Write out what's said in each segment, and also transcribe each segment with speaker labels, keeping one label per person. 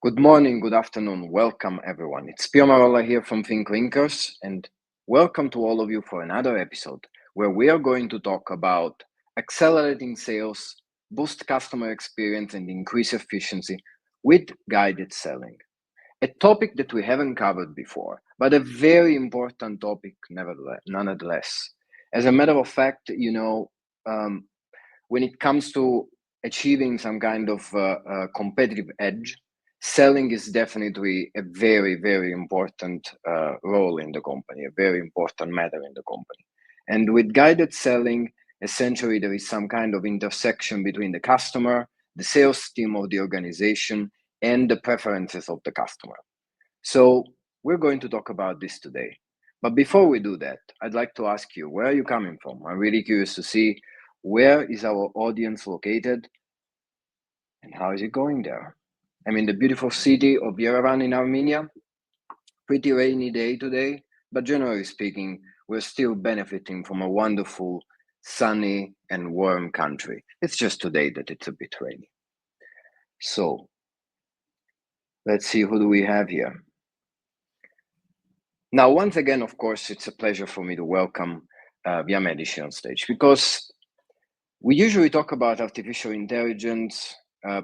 Speaker 1: Good morning, good afternoon, welcome everyone. It's Pio Marolla here from ThinkLinkers, and welcome to all of you for another episode where we are going to talk about accelerating sales, boost customer experience, and increase efficiency with guided selling. A topic that we haven't covered before, but a very important topic nonetheless. As a matter of fact, when it comes to achieving some kind of competitive edge, selling is definitely a very, very important role in the company, a very important matter in the company. And with guided selling, essentially there is some kind of intersection between the customer, the sales team of the organization, and the preferences of the customer. So we're going to talk about this today. But before we do that, I'd like to ask you, where are you coming from? I'm really curious to see where is our audience located and how is it going there? I'm in the beautiful city of Yerevan in Armenia. Pretty rainy day today, but generally speaking, we're still benefiting from a wonderful, sunny and warm country. It's just today that it's a bit rainy. So let's see, who do we have here? Now, once again, of course, it's a pleasure for me to welcome Viamedici on stage, because we usually talk about artificial intelligence,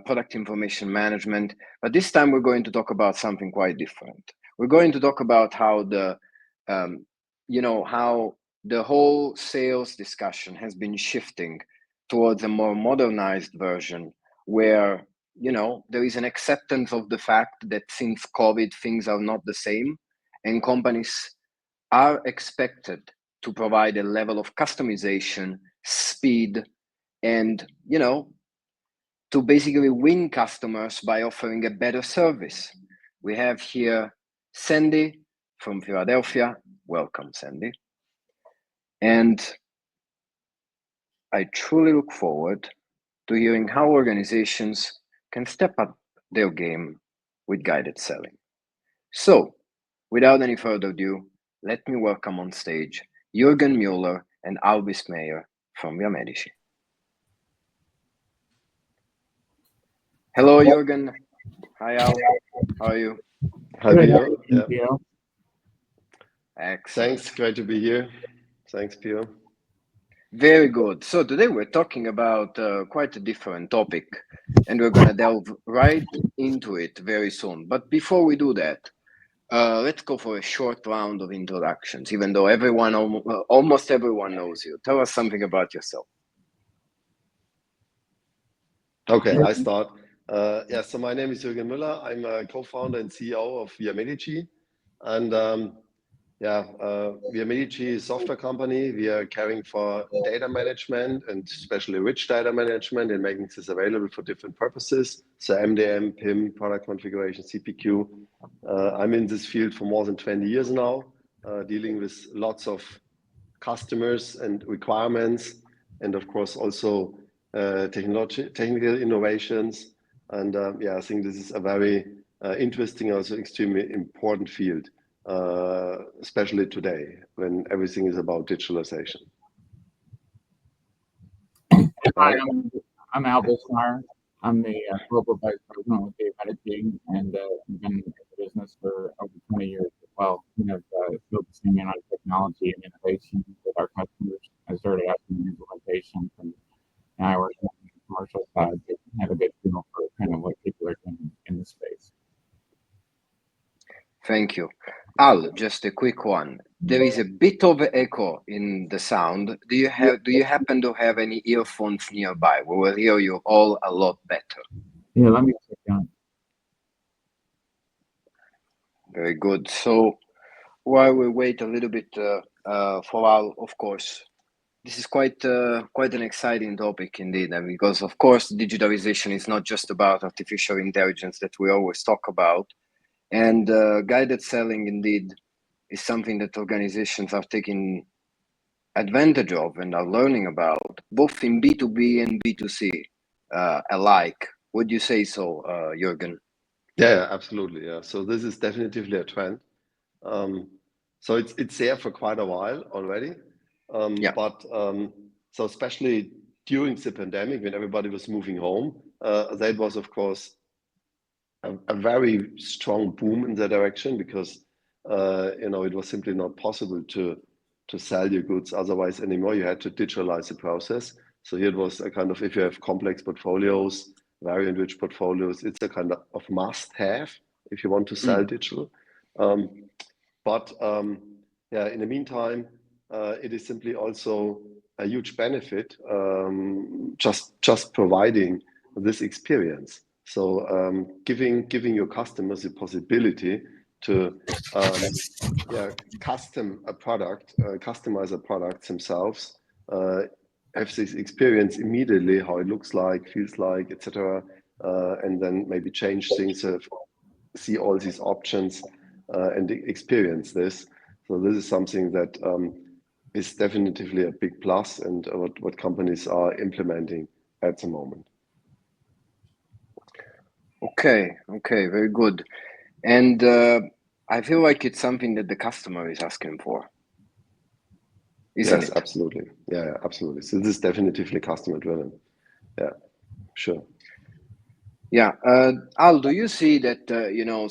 Speaker 1: product information management, but this time we're going to talk about something quite different. We're going to talk about how how the whole sales discussion has been shifting towards a more modernized version where, there is an acceptance of the fact that since COVID, things are not the same, and companies are expected to provide a level of customization, speed, and to basically win customers by offering a better service. We have here Sandy from Philadelphia. Welcome, Sandy. And I truly look forward to hearing how organizations can step up their game with guided selling. So, without any further ado, let me welcome on stage Juergen Mueller and Bissmeyer from Viamedici. Hello, Juergen. Hi, Al. How are you?
Speaker 2: Hi, Pio.
Speaker 3: Yeah.
Speaker 1: Excellent.
Speaker 2: Thanks. Great to be here. Thanks, Pio.
Speaker 1: Very good. So today we're talking about quite a different topic, and we're going to delve right into it very soon. But before we do that, let's go for a short round of introductions, even though almost everyone knows you. Tell us something about yourself.
Speaker 2: Okay, I start. So my name is Juergen Mueller. I'm a co-founder and CEO of Viamedici. And Viamedici is a software company. We are caring for data management and especially rich data management and making this available for different purposes. So MDM, PIM, product configuration, CPQ. I'm in this field for more than 20 years now, dealing with lots of customers and requirements, and of course also technical innovations. And I think this is a very interesting, also extremely important field, especially today when everything is about digitalization.
Speaker 3: Hi, I'm Al Bissmeyer. I'm the global vice president with Viamedici, and I've been in the business for over 20 years as well. Focusing in on technology and innovation with our customers. I started out in implementation, and now I work on the commercial side to have a good feel for kind of what people are doing in the space.
Speaker 1: Thank you. Al, just a quick one. There is a bit of echo in the sound. Do you happen to have any earphones nearby? We will hear you all a lot better.
Speaker 3: Yeah, let me check down.
Speaker 1: Very good. So while we wait a little bit for Al, of course, this is quite an exciting topic indeed, and because of course digitalization is not just about artificial intelligence that we always talk about, and guided selling indeed is something that organizations are taking advantage of and are learning about, both in B2B and B2C alike. Would you say so, Juergen?
Speaker 2: Yeah, absolutely. Yeah. So this is definitely a trend. So it's there for quite a while already. But so especially during the pandemic, when everybody was moving home, that was of course a very strong boom in that direction, because it was simply not possible to sell your goods otherwise anymore. You had to digitalize the process. So here it was a kind of, if you have complex portfolios, variant-rich portfolios, it's a kind of must-have if you want to sell digital. But in the meantime, it is simply also a huge benefit, just providing this experience. So giving your customers the possibility to customize a product themselves, have this experience immediately, how it looks like, feels like, etc., and then maybe change things, see all these options, and experience this. So this is something that is definitely a big plus, and what companies are implementing at the moment.
Speaker 1: Okay, very good. And I feel like it's something that the customer is asking for, isn't it?
Speaker 2: Absolutely. Yeah, absolutely. So this is definitely customer driven. Yeah, sure.
Speaker 1: Yeah. Al, do you see that,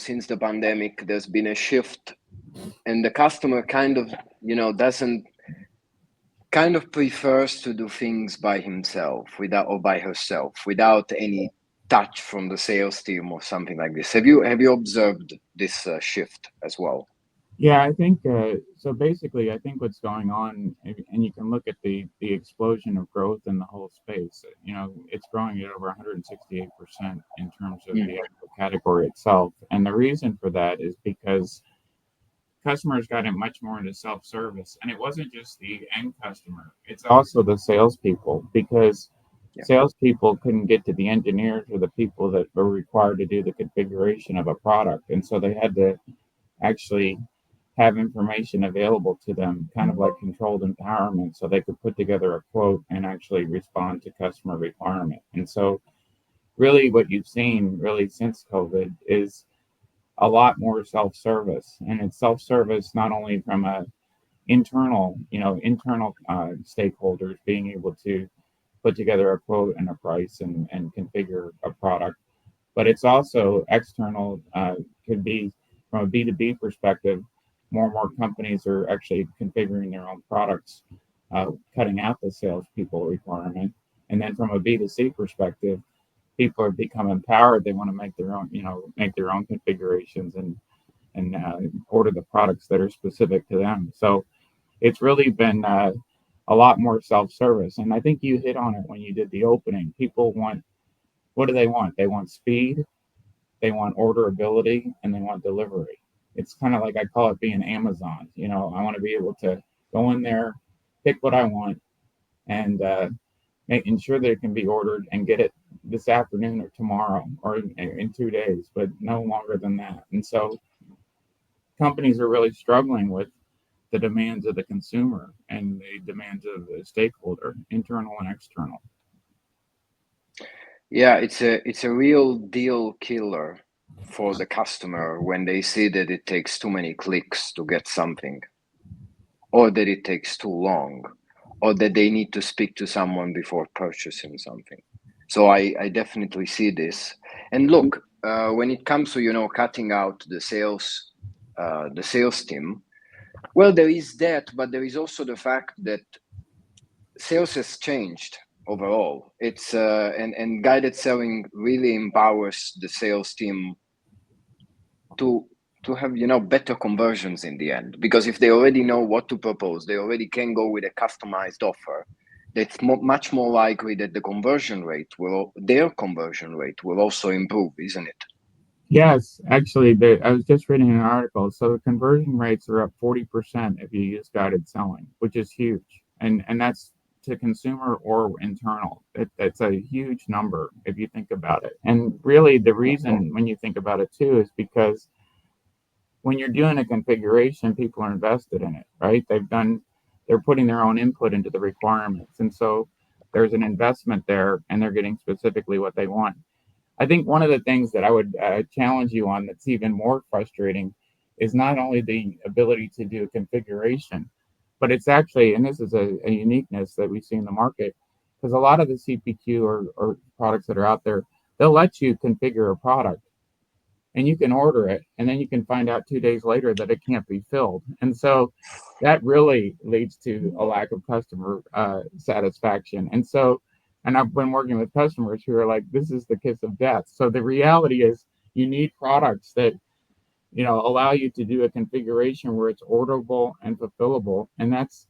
Speaker 1: since the pandemic, there's been a shift and the customer kind of prefers to do things by himself or by herself without any touch from the sales team or something like this? Have you observed this shift as well?
Speaker 3: Yeah, I think so. Basically, I think what's going on, and you can look at the explosion of growth in the whole space. It's growing at over 168% in terms of the actual category itself. And the reason for that is because customers got much more into self-service, and it wasn't just the end customer; it's also the salespeople, because salespeople couldn't get to the engineers or the people that were required to do the configuration of a product, and so they had to actually have information available to them, kind of like controlled empowerment, so they could put together a quote and actually respond to customer requirement. And so really what you've seen really since COVID is a lot more self-service, and it's self-service not only from internal stakeholders being able to put together a quote and a price and configure a product, but it's also external, could be from a B2B perspective. More and more companies are actually configuring their own products, cutting out the salespeople requirement. And then from a B2C perspective, people are become empowered. They want to make their own configurations and order the products that are specific to them. So it's really been a lot more self-service. And I think you hit on it when you did the opening. People want, what do they want? They want speed, they want orderability, and they want delivery. It's kind of like, I call it being Amazon. I want to be able to go in there, pick what I want, and making sure that it can be ordered and get it this afternoon or tomorrow or in 2 days, but no longer than that. And so companies are really struggling with the demands of the consumer and the demands of the stakeholder, internal and external.
Speaker 1: Yeah, it's a real deal killer for the customer when they see that it takes too many clicks to get something, or that it takes too long, or that they need to speak to someone before purchasing something. So I definitely see this. And look, when it comes to cutting out the sales team, well, there is that, but there is also the fact that sales has changed overall. It's and guided selling really empowers the sales team to have better conversions in the end, because if they already know what to propose, they already can go with a customized offer. That's much more likely that their conversion rate will also improve, isn't it?
Speaker 3: Yes, actually, I was just reading an article. So the conversion rates are up 40% if you use guided selling, which is huge, and that's to consumer or internal. That's a huge number if you think about it. And really, the reason when you think about it too is because when you're doing a configuration, people are invested in it, right? They're putting their own input into the requirements, and so there's an investment there, and they're getting specifically what they want. I think one of the things that I would challenge you on that's even more frustrating is not only the ability to do a configuration, but it's actually, and this is a uniqueness that we see in the market, because a lot of the CPQ or products that are out there, they'll let you configure a product, and you can order it, and then you can find out 2 days later that it can't be filled. And so that really leads to a lack of customer satisfaction. And I've been working with customers who are like, this is the kiss of death. So the reality is you need products that, allow you to do a configuration where it's orderable and fulfillable. And that's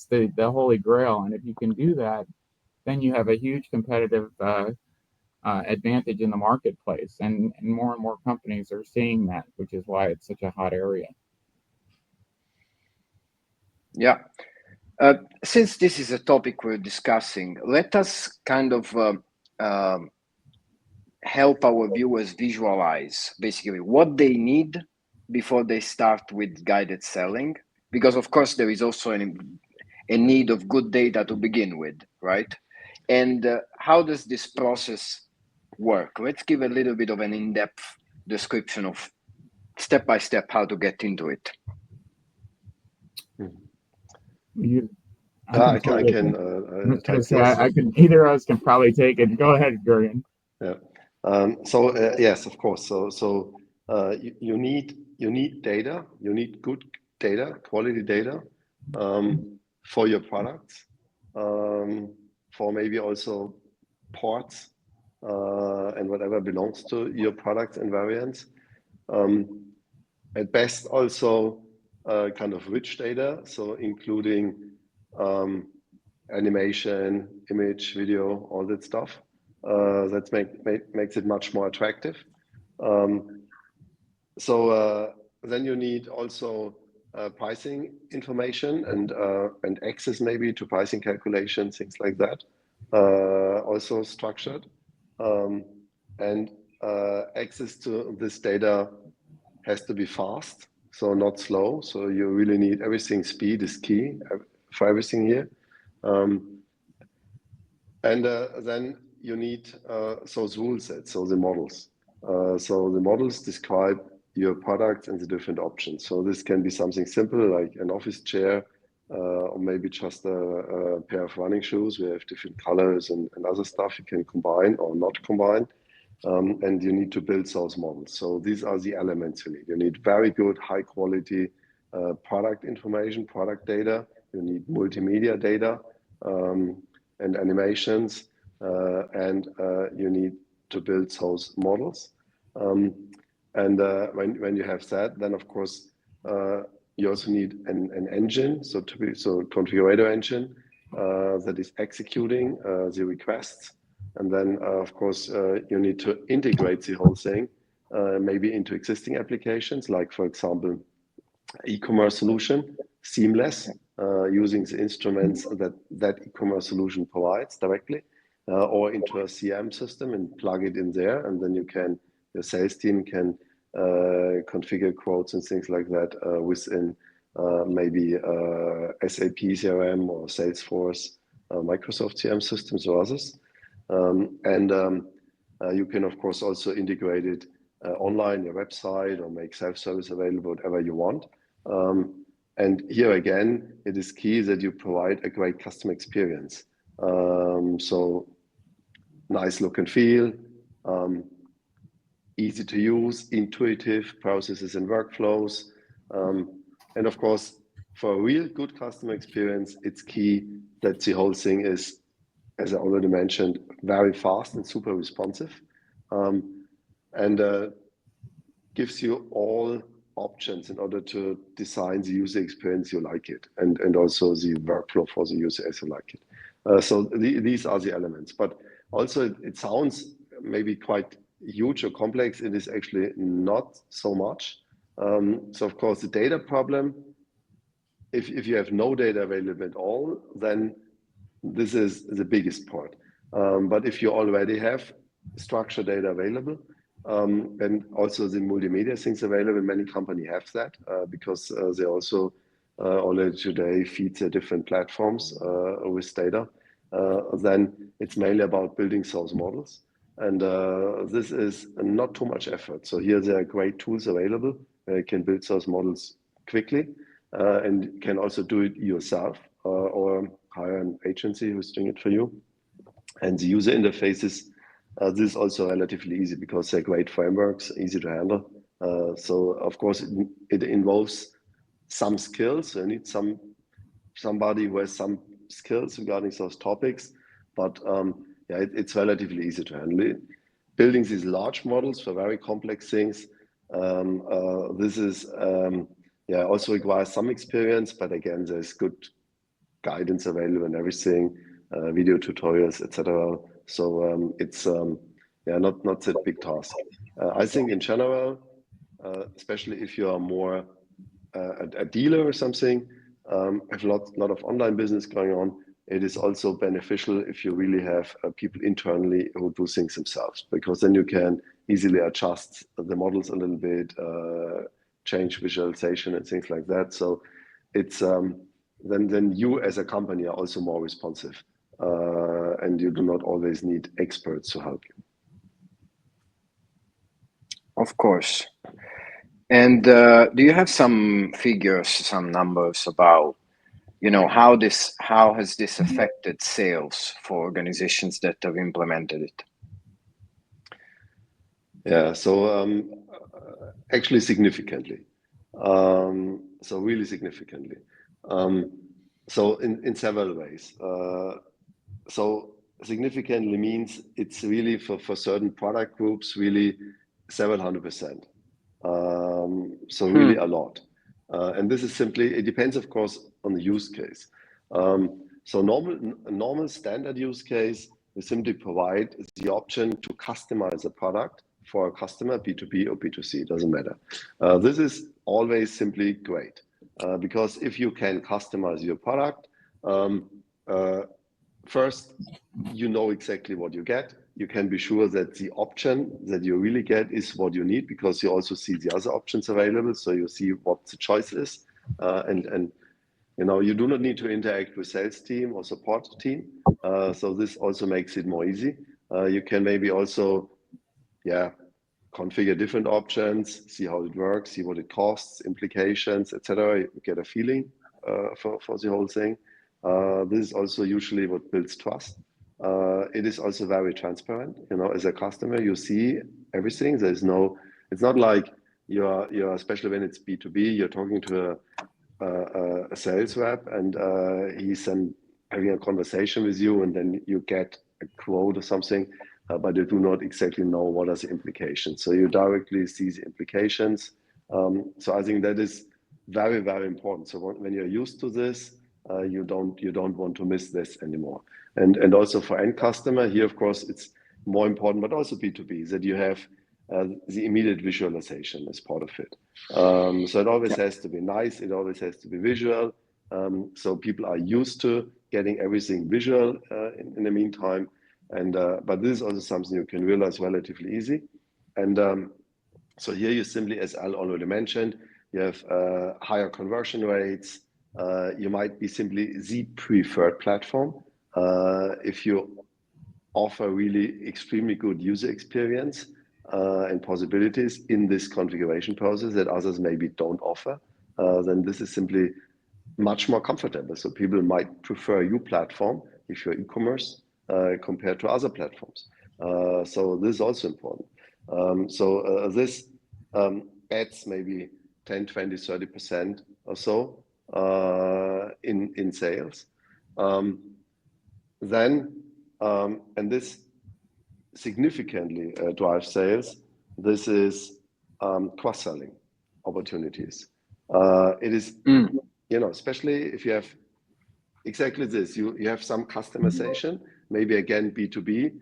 Speaker 3: the holy grail. And if you can do that, then you have a huge competitive advantage in the marketplace. And more companies are seeing that, which is why it's such a hot area.
Speaker 1: Yeah. Since this is a topic we're discussing, let us kind of help our viewers visualize basically what they need before they start with guided selling. Because of course there is also a need of good data to begin with, right? And how does this process work? Let's give a little bit of an in-depth description of step by step how to get into it.
Speaker 2: I can
Speaker 3: either of us can probably take it. Go ahead, Juergen.
Speaker 2: Yeah. Yes, of course. So you need data. You need good data, quality data, for your products, for maybe also ports and whatever belongs to your products and variants. At best, also kind of rich data, so including animation, image, video, all that stuff. That makes it much more attractive. Then you need also pricing information and access maybe to pricing calculations, things like that, also structured. And access to this data has to be fast, so not slow. So you really need everything. Speed is key for everything here. Then you need those rule sets, so the models. So the models describe your product and the different options. So this can be something simple like an office chair, or maybe just a pair of running shoes. We have different colors and other stuff you can combine or not combine. And you need to build those models. So these are the elements you need. You need very good, high quality product information, product data. You need multimedia data and animations, and you need to build those models. When you have that, then of course you also need an engine, so configurator engine that is executing the requests. And then of course you need to integrate the whole thing maybe into existing applications, like for example e-commerce solution, seamless, using the instruments that e-commerce solution provides directly, or into a CM system and plug it in there, and then your sales team can configure quotes and things like that within maybe SAP CRM or Salesforce, Microsoft CRM systems or others. You can of course also integrate it online, your website, or make self-service available, whatever you want. And here again, it is key that you provide a great customer experience. So nice look and feel, easy to use, intuitive processes and workflows. And of course, for a real good customer experience, it's key that the whole thing is, as I already mentioned, very fast and super responsive, and gives you all options in order to design the user experience you like it, and also the workflow for the user as you like it. So these are the elements, but also it sounds maybe quite huge or complex. It is actually not so much. So of course the data problem, if you have no data available at all, then this is the biggest part. But if you already have structured data available, and also the multimedia things available, many companies have that because they also already today feed their different platforms with data. Then it's mainly about building those models. And this is not too much effort. So here there are great tools available. You can build those models quickly, and can also do it yourself or hire an agency who's doing it for you. And the user interfaces This is also relatively easy because they're great frameworks, easy to handle. So of course it involves some skills. You need somebody who has some skills regarding those topics, but yeah, it's relatively easy to handle. Building these large models for very complex things, this is yeah, also requires some experience, but again, there's good guidance available and everything, video tutorials, etc. So it's yeah, not that big task. I think in general, especially if you are more a dealer or something, have a lot of online business going on, it is also beneficial if you really have people internally who do things themselves, because then you can easily adjust the models a little bit, change visualization and things like that. So it's then you as a company are also more responsive, and you do not always need experts to help you.
Speaker 1: Of course. And do you have some figures, some numbers about, you know, how has this affected sales for organizations that have implemented it?
Speaker 2: Yeah, so actually significantly. So really significantly. So in several ways. So significantly means it's really for certain product groups really several 100%. So really a lot. And this is simply, it depends of course on the use case. So normal standard use case, we simply provide the option to customize a product for a customer, B2B or B2C, doesn't matter. This is always simply great, because if you can customize your product, first, you know exactly what you get. You can be sure that the option that you really get is what you need, because you also see the other options available. So you see what the choice is, and you know, you do not need to interact with sales team or support team. So this also makes it more easy. You can maybe also, yeah, configure different options, see how it works, see what it costs, implications, etc. You get a feeling for the whole thing. This is also usually what builds trust. It is also very transparent. You know, as a customer, you see everything. There's no, it's not like you're especially when it's B2B, you're talking to a sales rep and he's having a conversation with you, and then you get a quote or something, but you do not exactly know what are the implications. So you directly see the implications. So I think that is very, very important. So when you're used to this, you don't want to miss this anymore. And also for end customer here, of course, it's more important, but also B2B, that you have the immediate visualization as part of it. So it always has to be nice. It always has to be visual. So people are used to getting everything visual in the meantime. And but this is also something you can realize relatively easy. And so here you simply, as Al already mentioned, you have higher conversion rates. You might be simply the preferred platform if you offer really extremely good user experience and possibilities in this configuration process that others maybe don't offer. Then this is simply much more comfortable. So people might prefer your platform if you're e-commerce compared to other platforms. So this is also important. This adds maybe 10, 20, 30% or so in sales. And this significantly drives sales. This is cross-selling opportunities. It is, you know, especially if you have exactly this, you have some customization, maybe again B2B,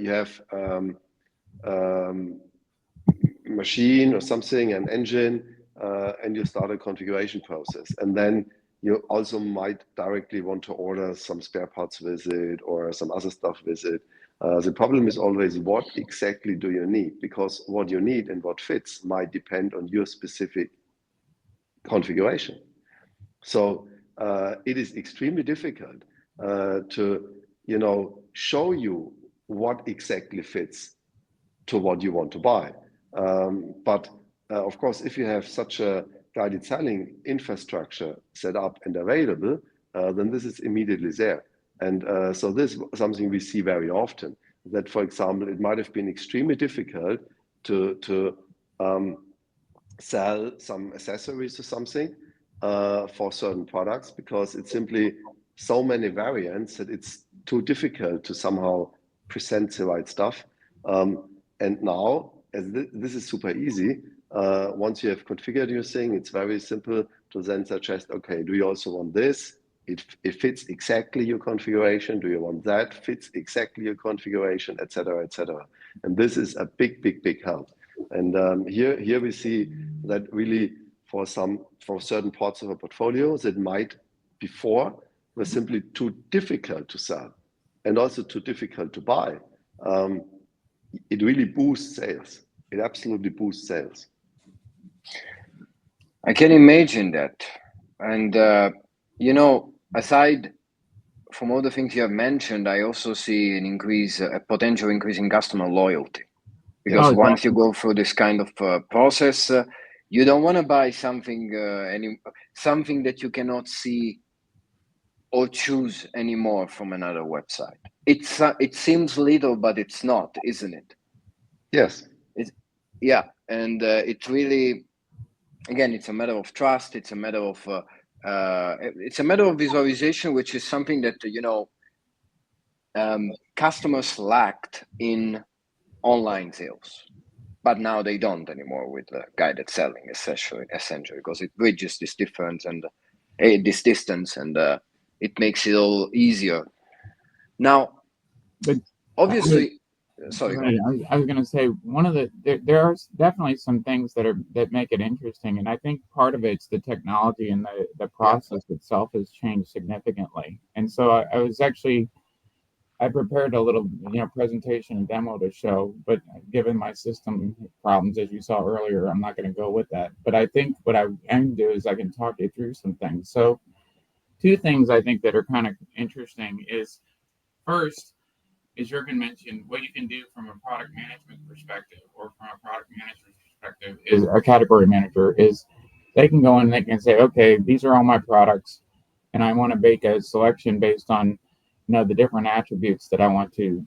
Speaker 2: you have machine or something, an engine, and you start a configuration process. And then you also might directly want to order some spare parts with it or some other stuff with it. The problem is always, what exactly do you need? Because what you need and what fits might depend on your specific configuration. So it is extremely difficult to, you know, show you what exactly fits to what you want to buy. But of course, if you have such a guided selling infrastructure set up and available, then this is immediately there. And so this is something we see very often. that, for example, it might have been extremely difficult to sell some accessories or something for certain products, because it's simply so many variants that it's too difficult to somehow present the right stuff. And now, as this is super easy, once you have configured your thing, it's very simple to then suggest, okay, do you also want this? It fits exactly your configuration. Do you want that? Fits exactly your configuration, etc., etc. And this is a big help. And here we see that really for certain parts of a portfolio that might before were simply too difficult to sell and also too difficult to buy. It really boosts sales. It absolutely boosts sales.
Speaker 1: I can imagine that. And, aside from all the things you have mentioned, I also see an increase, a potential increase in customer loyalty. Because once you go through this kind of process, you don't want to buy something that you cannot see or choose anymore from another website. It seems little, but it's not, isn't it?
Speaker 2: Yes.
Speaker 1: And it really, again, it's a matter of trust. It's a matter of visualization, which is something that customers lacked in online sales, but now they don't anymore with guided selling, essentially, because it bridges this difference and this distance, and it makes it all easier. Now,
Speaker 3: but
Speaker 1: obviously,
Speaker 3: sorry. I was going to say there are definitely some things that make it interesting, and I think part of it's the technology and the process itself has changed significantly. And so I prepared a little presentation and demo to show, but given my system problems, as you saw earlier, I'm not going to go with that. But I think what I can do is I can talk you through some things. So two things I think that are kind of interesting is, first, as Juergen mentioned, what you can do from a product management perspective or from a product manager's perspective is a category manager is they can go in and they can say, okay, these are all my products, and I want to make a selection based on the different attributes that I want to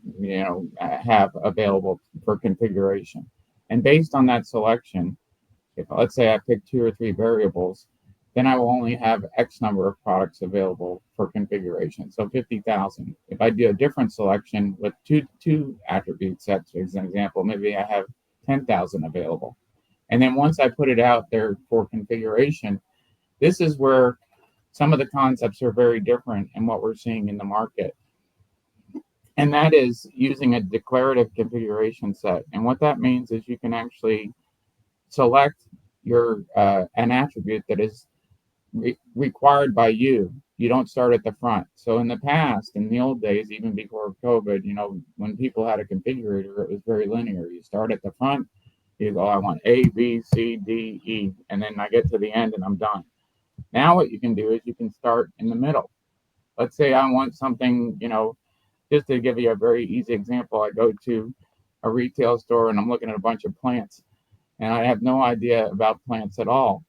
Speaker 3: have available for configuration. And based on that selection, if let's say I pick 2 or 3 variables, then I will only have X number of products available for configuration. So 50,000. If I do a different selection with two attribute sets, as an example, maybe I have 10,000 available. And then once I put it out there for configuration, this is where some of the concepts are very different in what we're seeing in the market. And that is using a declarative configuration set. And what that means is you can actually select your an attribute that is required by you. You don't start at the front. So in the past, in the old days, even before COVID, when people had a configurator, it was very linear. You start at the front, you go, I want A, B, C, D, E, and then I get to the end and I'm done. Now what you can do is you can start in the middle. Let's say I want something, just to give you a very easy example, I go to a retail store and I'm looking at a bunch of plants and I have no idea about plants at all.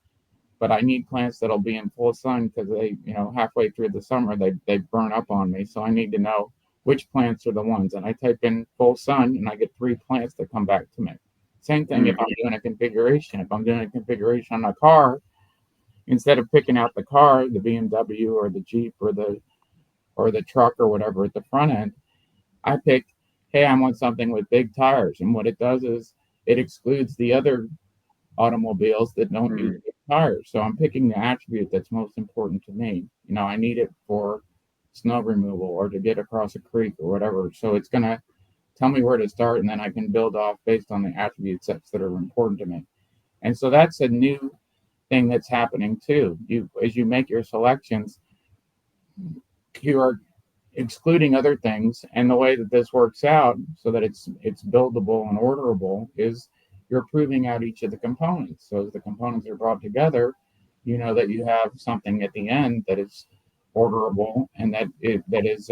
Speaker 3: But I need plants that'll be in full sun because they, halfway through the summer, they burn up on me. So I need to know which plants are the ones. And I type in full sun and I get 3 plants that come back to me. Same thing if I'm doing a configuration. If I'm doing a configuration on a car, instead of picking out the car, the BMW or the Jeep or the truck or whatever at the front end, I pick, hey, I want something with big tires. And what it does is it excludes the other automobiles that don't use big tires. So I'm picking the attribute that's most important to me. I need it for snow removal or to get across a creek or whatever. So it's going to tell me where to start, and then I can build off based on the attribute sets that are important to me. And so that's a new thing that's happening too. As you make your selections, you are excluding other things. And the way that this works out so that it's buildable and orderable is you're proving out each of the components. So as the components are brought together, you know that you have something at the end that is orderable and that is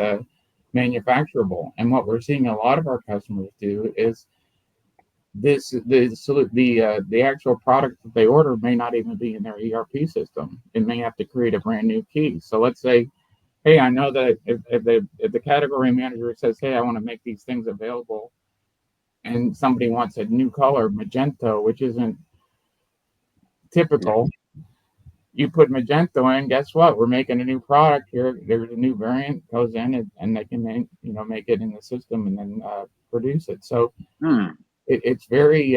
Speaker 3: manufacturable. And what we're seeing a lot of our customers do is the actual product that they order may not even be in their ERP system. It may have to create a brand new key. So let's say hey, I know that if the category manager says, hey, I want to make these things available, and somebody wants a new color, magenta, which isn't typical, you put magenta in, guess what? We're making a new product here. There's a new variant goes in, and they can make it in the system and then produce it. So it's very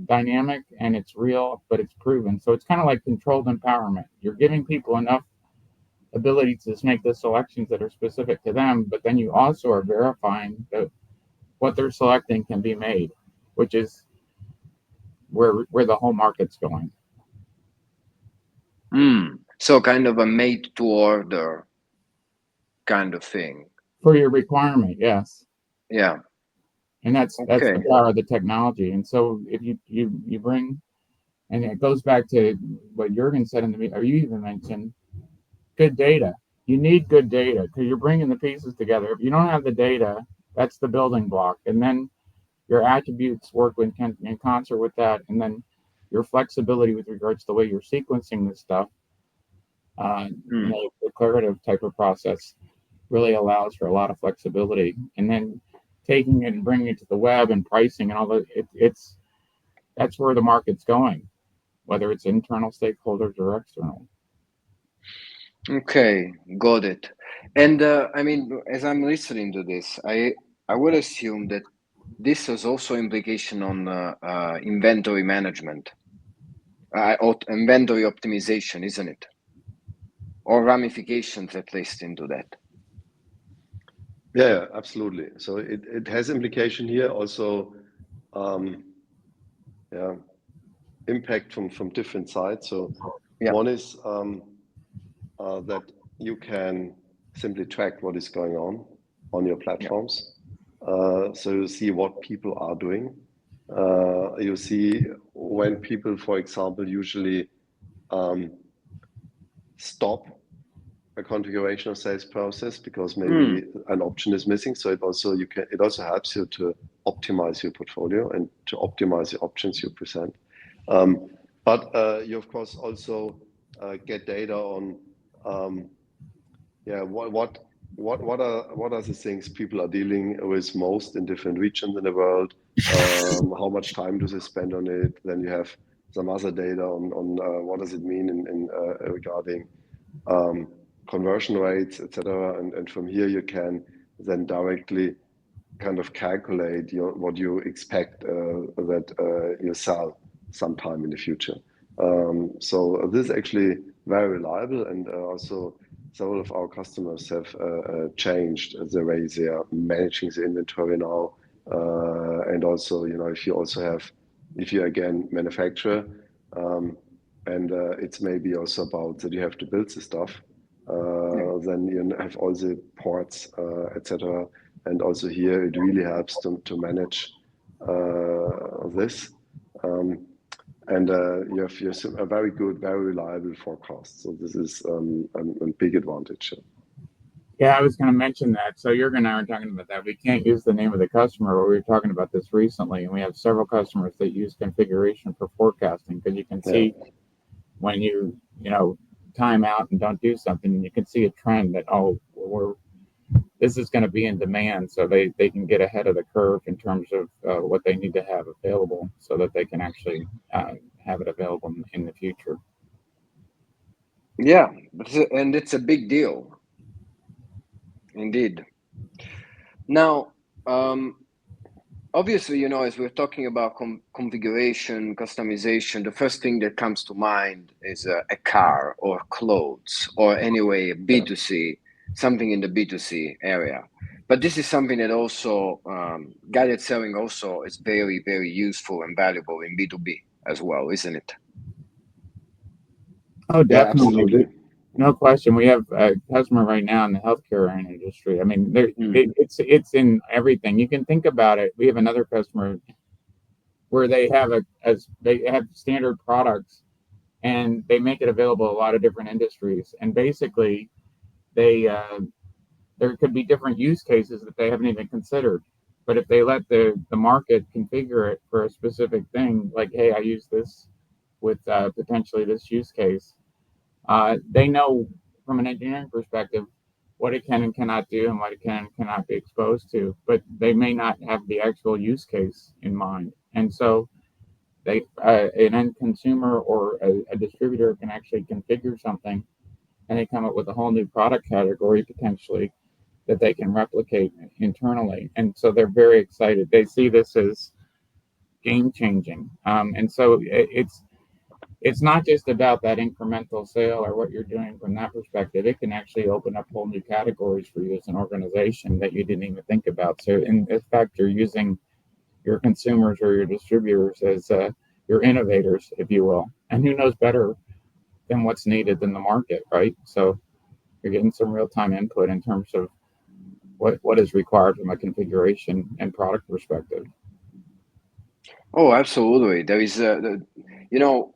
Speaker 3: dynamic and it's real, but it's proven. So it's kind of like controlled empowerment. You're giving people enough ability to just make the selections that are specific to them, but then you also are verifying that what they're selecting can be made, which is where the whole market's going.
Speaker 1: So kind of a made to order kind of thing.
Speaker 3: For your requirement, yes.
Speaker 1: Yeah.
Speaker 3: And that's the power of the technology. And so if you bring, and it goes back to what Juergen said in the meeting, or you even mentioned, good data. You need good data because you're bringing the pieces together. If you don't have the data, that's the building block. And then your attributes work in concert with that. And then your flexibility with regards to the way you're sequencing this stuff, the declarative type of process really allows for a lot of flexibility. And then taking it and bringing it to the web and pricing and all that, that's where the market's going, whether it's internal stakeholders or external.
Speaker 1: Okay, got it. And I mean, as I'm listening to this, I would assume that this has also implication on inventory management, inventory optimization, isn't it? Or ramifications, at least, into that.
Speaker 2: Yeah, absolutely. So it has implication here also, impact from different sides. So one is that you can simply track what is going on your platforms. So you see what people are doing. You see when people, for example, usually stop a configuration or sales process because maybe an option is missing. So it also helps you to optimize your portfolio and to optimize the options you present. But you of course also get data on what are the things people are dealing with most in different regions in the world. How much time do they spend on it? Then you have some other data on what does it mean in regarding conversion rates, etc. And from here you can then directly kind of calculate what you expect that you sell sometime in the future. So this is actually very reliable, and also several of our customers have changed the way they are managing the inventory now. And also, if you again manufacture, and it's maybe also about that you have to build the stuff. Then you have all the ports, etc. And also here it really helps to manage this. And you have a very good, very reliable forecast. So this is a big advantage.
Speaker 3: Yeah, I was going to mention that. So Juergen and I were talking about that. We can't use the name of the customer, but we were talking about this recently, and we have several customers that use configuration for forecasting because you can see when you time out and don't do something, and you can see a trend that this is going to be in demand, so they can get ahead of the curve in terms of what they need to have available, so that they can actually have it available in the future.
Speaker 1: Yeah, and it's a big deal. Indeed. Now, obviously, as we're talking about configuration, customization, the first thing that comes to mind is a car or clothes or anyway, B2C, something in the B2C area. But this is something that also guided selling also is very, very useful and valuable in B2B as well, isn't it?
Speaker 3: Oh, definitely.
Speaker 2: Yeah, absolutely.
Speaker 3: No question. We have a customer right now in the healthcare industry. I mean, it's in everything. You can think about it. We have another customer where they have standard products, and they make it available to a lot of different industries. And basically, there could be different use cases that they haven't even considered. But if they let the market configure it for a specific thing, like, hey, I use this with potentially this use case. They know from an engineering perspective what it can and cannot do and what it can and cannot be exposed to, but they may not have the actual use case in mind. And so they, an end consumer or a distributor can actually configure something and they come up with a whole new product category potentially that they can replicate internally. And so they're very excited. They see this as game changing. And so it's not just about that incremental sale or what you're doing from that perspective. It can actually open up whole new categories for you as an organization that you didn't even think about. So in effect, you're using your consumers or your distributors as your innovators, if you will. And who knows better than what's needed than the market, right? So you're getting some real-time input in terms of what is required from a configuration and product perspective.
Speaker 1: Oh, absolutely. There is all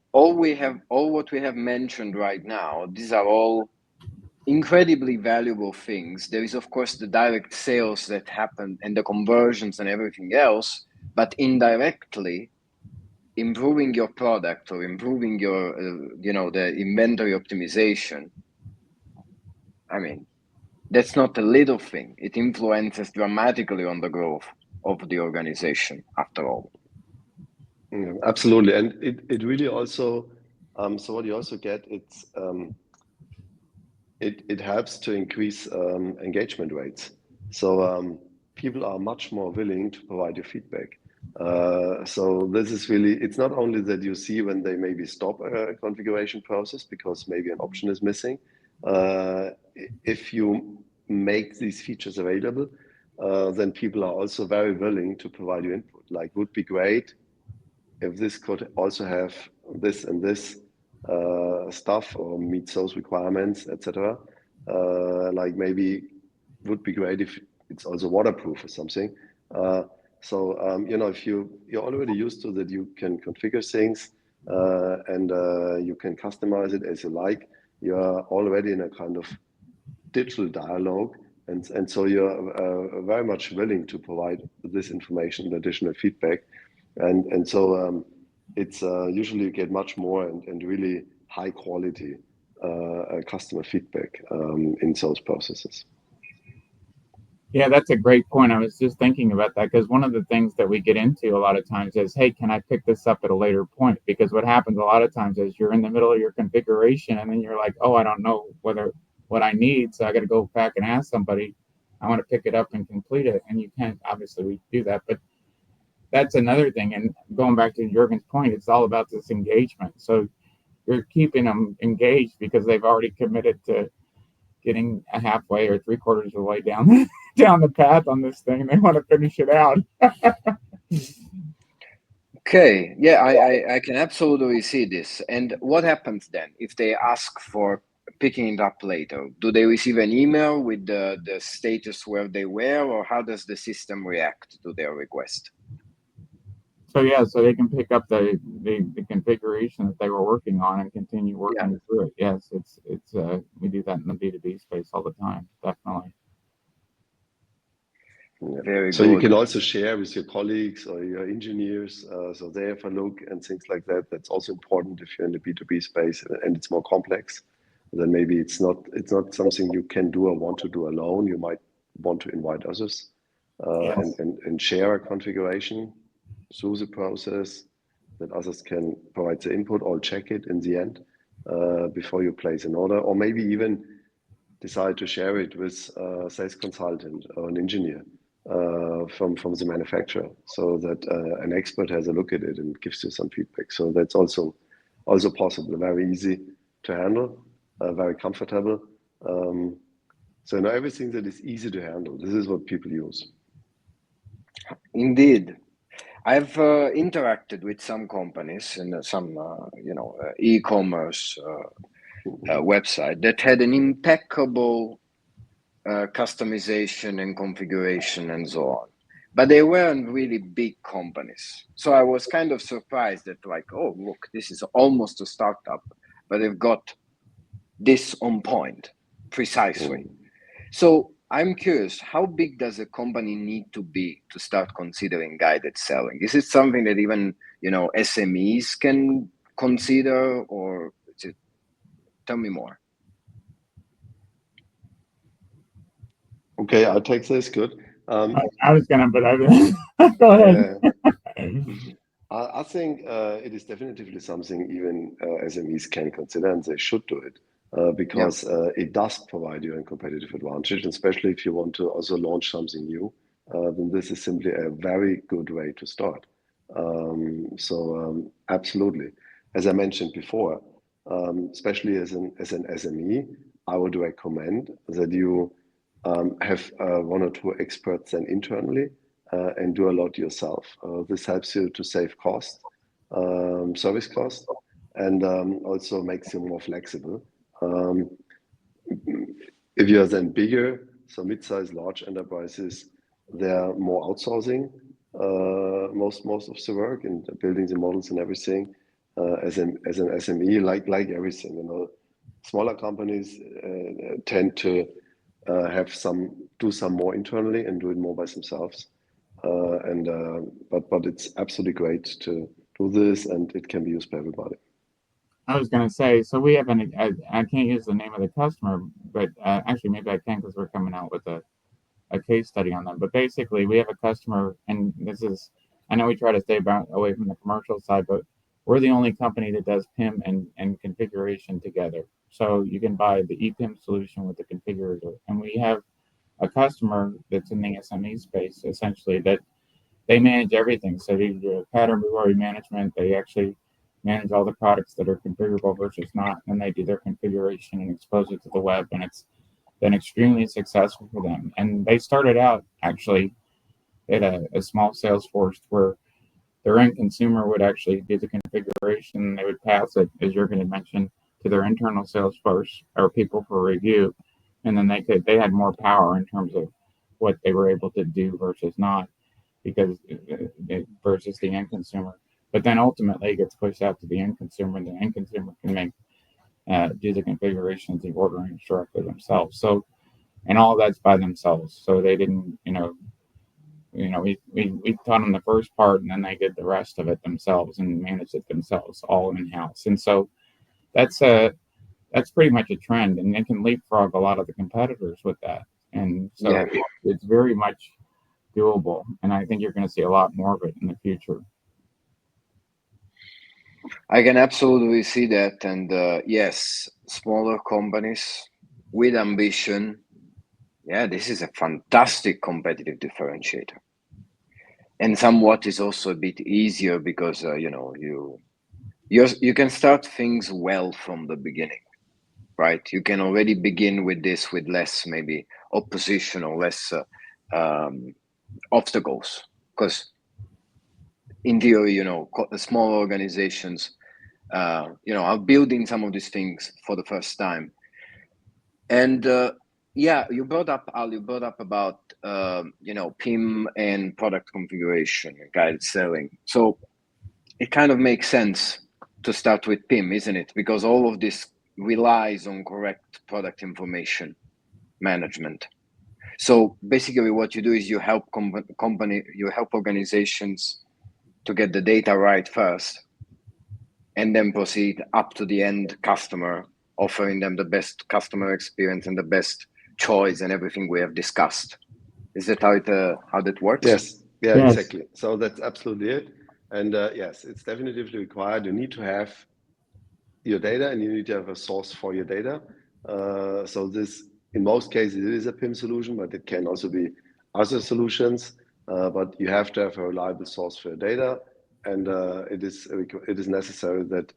Speaker 1: what we have mentioned right now. These are all incredibly valuable things. There is, of course, the direct sales that happen and the conversions and everything else, but indirectly improving your product or improving your, the inventory optimization. I mean, that's not a little thing. It influences dramatically on the growth of the organization, after all.
Speaker 2: Yeah, absolutely. And it really also, so what you also get, it helps to increase engagement rates. So people are much more willing to provide you feedback. So this is really, it's not only that you see when they maybe stop a configuration process because maybe an option is missing. If you make these features available, then people are also very willing to provide you input. Like, would be great if this could also have this and this stuff or meets those requirements, etc. Like maybe would be great if it's also waterproof or something. If you're already used to that, you can configure things and you can customize it as you like. You're already in a kind of digital dialogue, and so you're very much willing to provide this information and additional feedback, and so it's usually you get much more and really high quality customer feedback in those processes.
Speaker 3: Yeah, that's a great point. I was just thinking about that because one of the things that we get into a lot of times is, hey, can I pick this up at a later point? Because what happens a lot of times is you're in the middle of your configuration and then you're like, oh, I don't know what I need, so I got to go back and ask somebody. I want to pick it up and complete it, and you can't obviously do that. But that's another thing. And going back to Juergen's point, it's all about this engagement. So you're keeping them engaged because they've already committed to getting a halfway or 3/4 of the way down down the path on this thing. They want to finish it out.
Speaker 1: Okay, yeah, I can absolutely see this. And what happens then if they ask for picking it up later? Do they receive an email with the status where they were, or how does the system react to their request?
Speaker 3: So they can pick up the configuration that they were working on and continue working through it. Yes, it's we do that in the B2B space all the time, definitely.
Speaker 1: Very
Speaker 2: so
Speaker 1: good.
Speaker 2: You can also share with your colleagues or your engineers, so they have a look and things like that. That's also important if you're in the B2B space and it's more complex. Then maybe it's not something you can do or want to do alone. You might want to invite others and share a configuration through the process that others can provide the input or check it in the end before you place an order, or maybe even decide to share it with a sales consultant or an engineer from the manufacturer, so that an expert has a look at it and gives you some feedback. So that's also possible, very easy to handle, very comfortable. So now everything that is easy to handle, this is what people use.
Speaker 1: Indeed. I've interacted with some companies and some, e-commerce website that had an impeccable customization and configuration and so on. But they weren't really big companies. So I was kind of surprised that, like, oh, look, this is almost a startup, but they've got this on point precisely. So I'm curious, how big does a company need to be to start considering guided selling? Is it something that even, SMEs can consider, or is it? Tell me more.
Speaker 2: Okay, I'll take this. Good.
Speaker 3: I was gonna, but go ahead.
Speaker 2: I think it is definitively something even SMEs can consider, and they should do it because it does provide you a competitive advantage, and especially if you want to also launch something new, then this is simply a very good way to start. Absolutely, as I mentioned before, especially as an SME, I would recommend that you have one or two experts then internally and do a lot yourself. This helps you to save cost, service cost, and also makes you more flexible. If you are then bigger, so mid-sized, large enterprises, they are more outsourcing most of the work and building the models and everything. As an SME, like everything, you know, smaller companies tend to do some more internally and do it more by themselves. But it's absolutely great to do this, and it can be used by everybody.
Speaker 3: I was going to say, so we have I can't use the name of the customer, but actually maybe I can because we're coming out with a case study on them. But basically, we have a customer, and this is, I know we try to stay away from the commercial side, but we're the only company that does PIM and configuration together. So you can buy the ePIM solution with the configurator. And we have a customer that's in the SME space, essentially, that they manage everything. So they do pattern reward management. They actually manage all the products that are configurable versus not, and they do their configuration and expose it to the web, and it's been extremely successful for them. And they started out actually at a small sales force where their end consumer would actually do the configuration. They would pass it, as Juergen had mentioned, to their internal sales force or people for review, and then they had more power in terms of what they were able to do versus not, because versus the end consumer. But then ultimately it gets pushed out to the end consumer, and the end consumer can do the configurations and ordering directly themselves. So, and all of that's by themselves. So they didn't, we taught them the first part, and then they did the rest of it themselves and managed it themselves, all in house. And so that's pretty much a trend, and they can leapfrog a lot of the competitors with that. And so it's very much doable, and I think you're going to see a lot more of it in the future.
Speaker 1: I can absolutely see that, and yes, smaller companies with ambition, this is a fantastic competitive differentiator, and somewhat is also a bit easier because you can start things well from the beginning, right? You can already begin with this with less maybe opposition or less obstacles, because in theory, small organizations, are building some of these things for the first time. And you brought up, Al, about PIM and product configuration and guided selling. So it kind of makes sense to start with PIM, isn't it? Because all of this relies on correct product information management. So basically what you do is you help organizations to get the data right first, and then proceed up to the end customer, offering them the best customer experience and the best choice and everything we have discussed. Is that how that works?
Speaker 2: Yes. Yeah, yes. Exactly. So that's absolutely it. And yes, it's definitely required. You need to have your data, and you need to have a source for your data. So this, in most cases, it is a PIM solution, but it can also be other solutions. But you have to have a reliable source for your data, and it is necessary that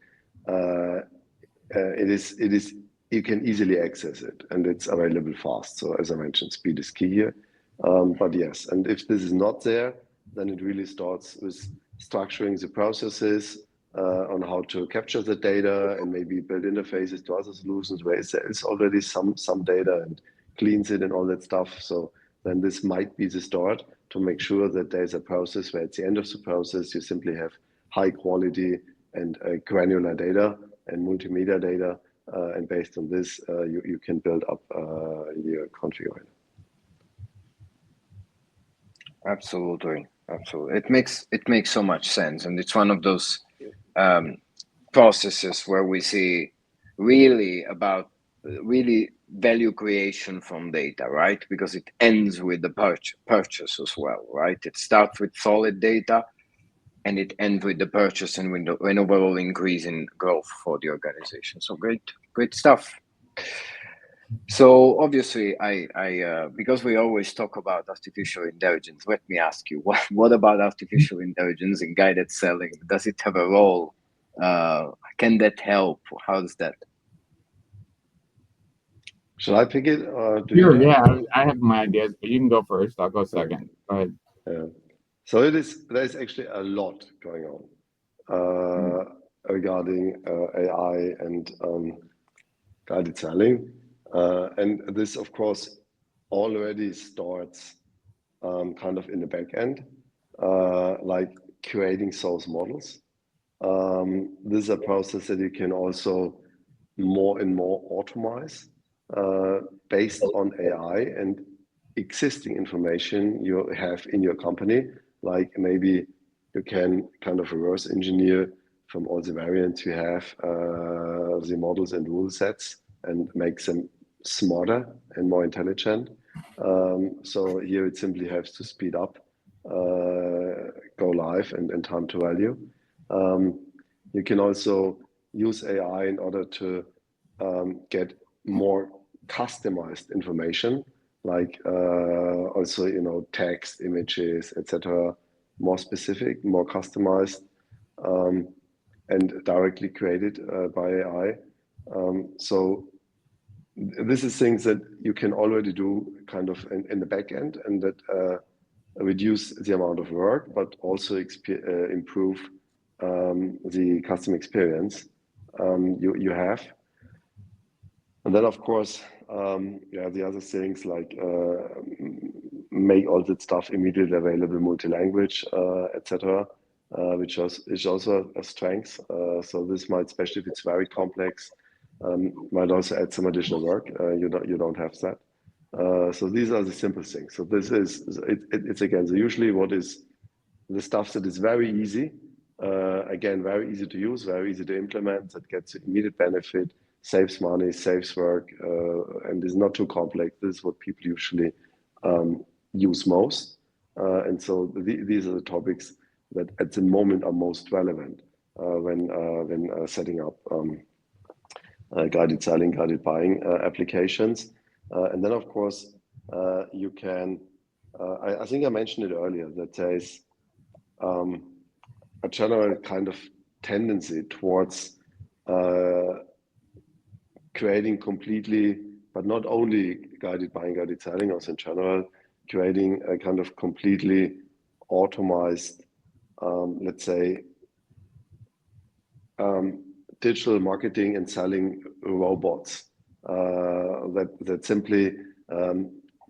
Speaker 2: you can easily access it, and it's available fast. So as I mentioned, speed is key here. But yes, and if this is not there, then it really starts with structuring the processes on how to capture the data, and maybe build interfaces to other solutions where it's already some data, and cleans it and all that stuff. So then this might be the start to make sure that there's a process where at the end of the process, you simply have high quality and granular data and multimedia data. And based on this, you can build up your configurator.
Speaker 1: Absolutely. It makes so much sense, and it's one of those processes where we see really value creation from data, right? Because it ends with the purchase as well, right? It starts with solid data and it ends with the purchase and with an overall increase in growth for the organization. So great stuff. So obviously, I because we always talk about artificial intelligence, let me ask you, what about artificial intelligence in guided selling? Does it have a role? Can that help? How does that?
Speaker 2: Shall I pick it? Or do
Speaker 3: Sure,
Speaker 2: you?
Speaker 3: yeah, I have my ideas, but you can go first. I'll go second. Go ahead.
Speaker 2: Yeah. So there's actually a lot going on regarding AI and guided selling. And this, of course, already starts kind of in the back end, like creating source models. This is a process that you can also more and more automate based on AI and existing information you have in your company. Like maybe you can kind of reverse engineer from all the variants you have, the models and rule sets, and make them smarter and more intelligent. So here it simply has to speed up go live and time to value. You can also use AI in order to get more customized information, like also text, images, etc., more specific, more customized, and directly created by AI. So this is things that you can already do kind of in the back end, and that reduce the amount of work, but also improve the customer experience you have. And then, of course, the other things like make all that stuff immediately available, multi-language, etc., which is also a strength. So this might, especially if it's very complex, might also add some additional work. You don't have that. So these are the simple things. So this is it's again. So usually, what is the stuff that is very easy, again, very easy to use, very easy to implement, that gets immediate benefit, saves money, saves work, and is not too complex. This is what people usually use most. And so these are the topics that at the moment are most relevant when setting up guided selling, guided buying applications. And then, of course, you can, I think I mentioned it earlier, that there's a general kind of tendency towards creating completely, but not only guided buying, guided selling, also in general, creating a kind of completely automized, let's say, digital marketing and selling robots that simply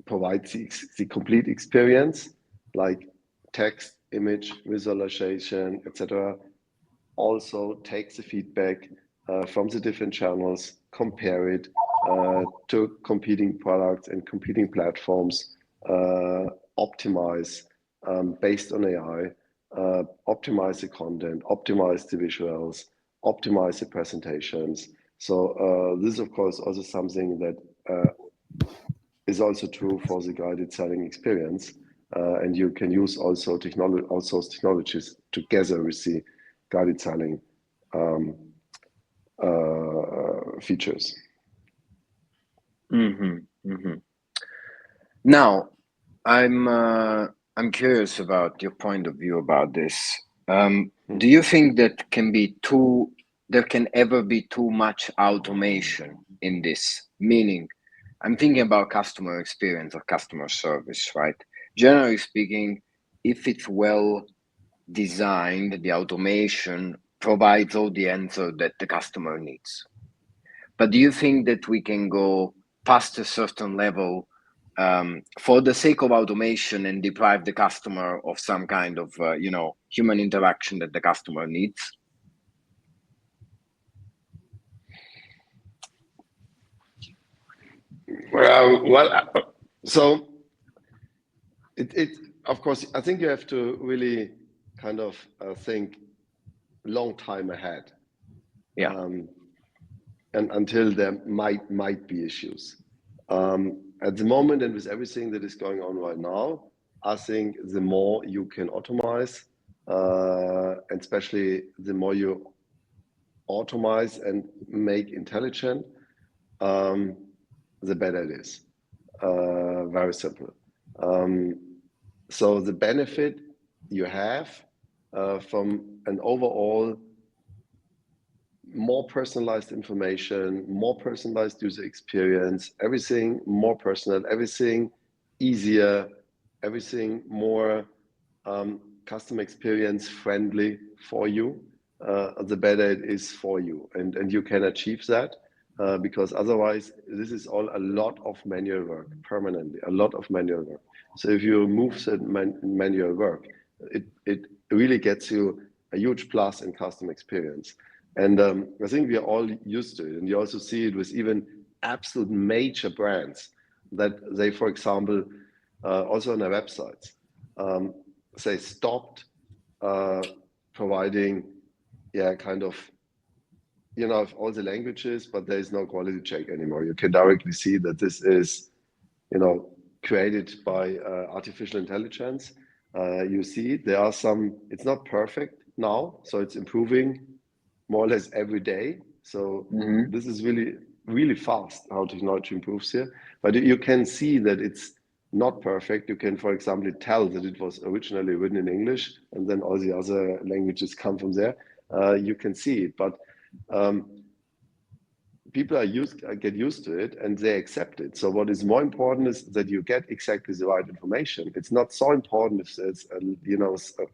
Speaker 2: provide the complete experience, like text, image, visualization, etc. Also takes the feedback from the different channels, compare it to competing products and competing platforms, optimize based on AI, optimize the content, optimize the visuals, optimize the presentations. So this is, of course, also something that is also true for the guided selling experience. And you can use also outsourced technologies together with the guided selling features.
Speaker 1: Now, I'm curious about your point of view about this. Do you think that there can ever be too much automation in this? Meaning, I'm thinking about customer experience or customer service, right? Generally speaking, if it's well designed, the automation provides all the answer that the customer needs. But do you think that we can go past a certain level for the sake of automation and deprive the customer of some kind of human interaction that the customer needs?
Speaker 2: So it of course, I think you have to really kind of think long time ahead.
Speaker 1: Yeah.
Speaker 2: And until there might be issues. At the moment, and with everything that is going on right now, I think the more you can automate, and especially the more you automate and make intelligent, the better it is. Very simple. So the benefit you have from an overall more personalized information, more personalized user experience, everything more personal, everything easier, everything more customer experience friendly for you, the better it is for you. And you can achieve that because otherwise this is all a lot of manual work permanently, a lot of manual work. So if you remove that manual work, it really gets you a huge plus in customer experience. And I think we are all used to it. And you also see it with even absolute major brands that they, for example, also on their websites, they stopped providing, kind of, all the languages, but there is no quality check anymore. You can directly see that this is, created by artificial intelligence. You see there are some, it's not perfect now, so it's improving more or less every day. So this is really, really fast how technology improves here. But you can see that it's not perfect. You can, for example, tell that it was originally written in English and then all the other languages come from there. You can see it, but people get used to it and they accept it. So what is more important is that you get exactly the right information. It's not so important if there's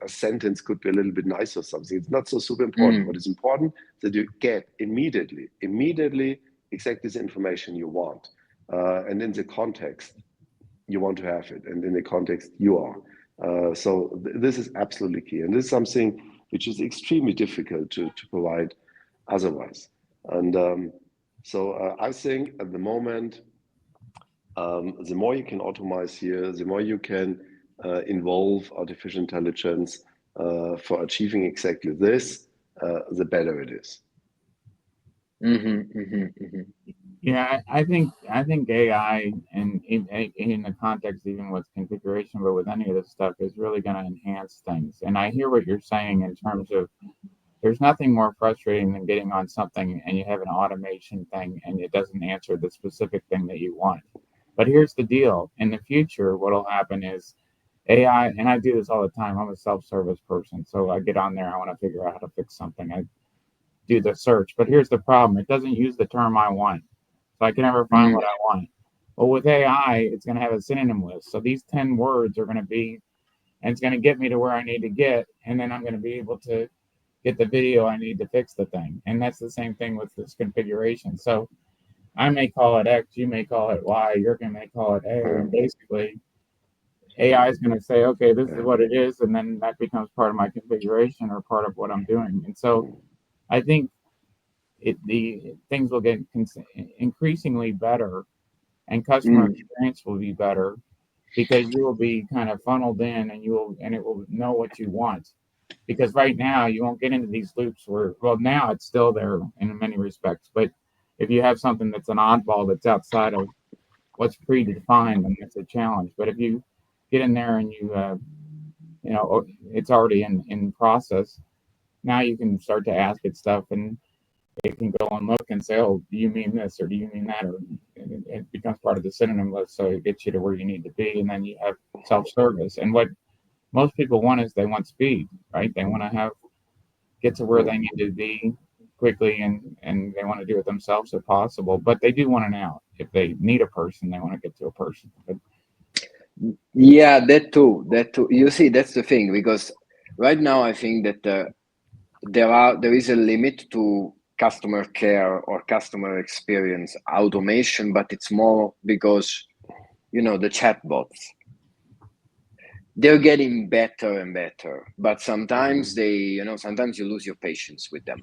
Speaker 2: a sentence could be a little bit nice or something. It's not so super important. What is important is that you get immediately exactly the information you want, and in the context you want to have it, and in the context you are. So this is absolutely key, and this is something which is extremely difficult to provide otherwise. And so I think at the moment, the more you can automate here, the more you can involve artificial intelligence for achieving exactly this, the better it is.
Speaker 3: Yeah, I think AI and in the context even with configuration, but with any of this stuff is really going to enhance things. And I hear what you're saying in terms of there's nothing more frustrating than getting on something and you have an automation thing and it doesn't answer the specific thing that you want. But here's the deal. In the future, what will happen is AI, and I do this all the time. I'm a self-service person. So I get on there, I want to figure out how to fix something. I do the search. But here's the problem. It doesn't use the term I want. So I can never find what I want. Well, with AI, it's going to have a synonym list. So these 10 words are going to be, and it's going to get me to where I need to get. And then I'm going to be able to get the video I need to fix the thing. And that's the same thing with this configuration. So I may call it X, you may call it Y, Juergen may call it A, and basically AI is going to say, okay, this is what it is, and then that becomes part of my configuration or part of what I'm doing. And so I think the things will get increasingly better, and customer experience will be better because you will be kind of funneled in, and it will know what you want. Because right now you won't get into these loops where, well, now it's still there in many respects, but if you have something that's an oddball that's outside of what's predefined, then it's a challenge. But if you get in there and it's already in process, now you can start to ask it stuff and it can go and look and say, oh, do you mean this or do you mean that? Or it becomes part of the synonym list, so it gets you to where you need to be, and then you have self-service. And what most people want is they want speed, right? They want to get to where they need to be quickly, and they want to do it themselves if possible. But they do want an out. If they need a person, they want to get to a person. But
Speaker 1: yeah, that too. You see, that's the thing, because right now I think that there is a limit to customer care or customer experience automation, but it's more because the chatbots, they're getting better and better, but sometimes sometimes you lose your patience with them.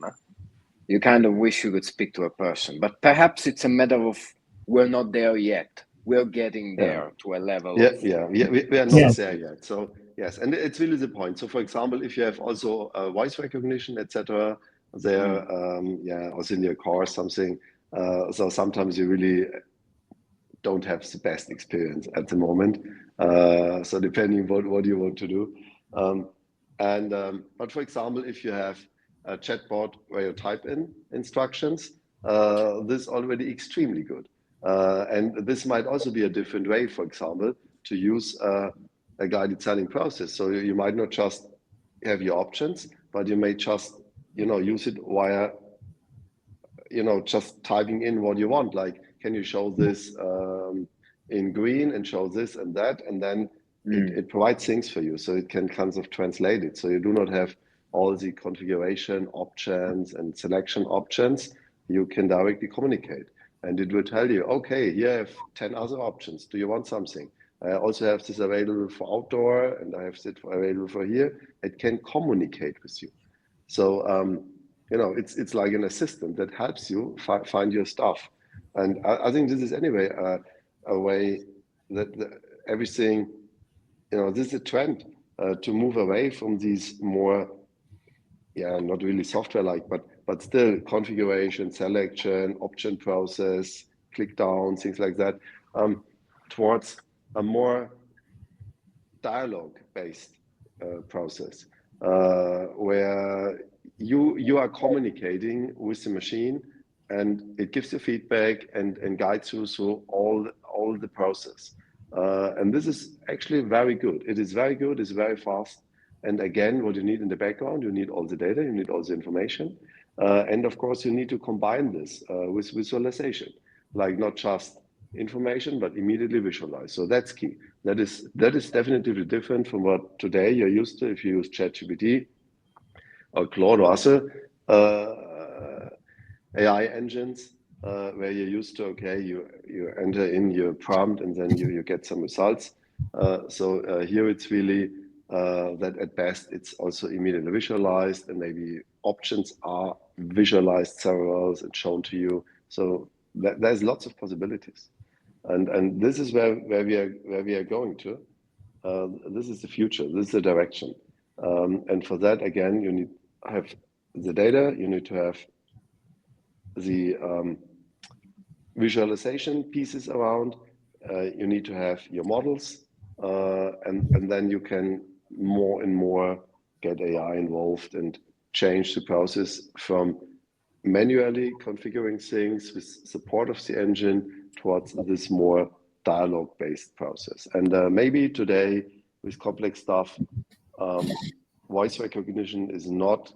Speaker 1: You kind of wish you could speak to a person, but perhaps it's a matter of we're not there yet. We're getting there to a level.
Speaker 2: We are not there yet. So yes, and it's really the point. So for example, if you have also voice recognition, etc., there, also in your car or something. So sometimes you really don't have the best experience at the moment. So depending what you want to do. But for example, if you have a chatbot where you type in instructions, this is already extremely good. And this might also be a different way, for example, to use a guided selling process. So you might not just have your options, but you may just, use it via, just typing in what you want. Like, can you show this in green and show this and that? And then it provides things for you. So it can kind of translate it. So you do not have all the configuration options and selection options. You can directly communicate. And it will tell you, okay, here I have 10 other options. Do you want something? I also have this available for outdoor, and I have this available for here. It can communicate with you. So, it's like an assistant that helps you find your stuff. And I think this is anyway a way that everything, this is a trend to move away from these more, not really software-like, but still configuration, selection, option process, click down, things like that, towards a more dialogue-based process, where you are communicating with the machine, and it gives you feedback and guides you through all the process. And this is actually very good. It is very good. It's very fast. And again, what you need in the background, you need all the data, you need all the information. And of course, you need to combine this with visualization, like not just information, but immediately visualize. So that's key. That is definitely different from what today you're used to if you use ChatGPT or Claude or other AI engines, where you're used to, okay, you enter in your prompt and then you get some results. So here it's really that at best it's also immediately visualized, and maybe options are visualized several and shown to you. So there's lots of possibilities, and this is where we are going to. This is the future. This is the direction, and for that, again, you need to have the data. You need to have the visualization pieces around. You need to have your models, and then you can more and more get AI involved and change the process from manually configuring things with support of the engine towards this more dialogue-based process. And maybe today with complex stuff, voice recognition is not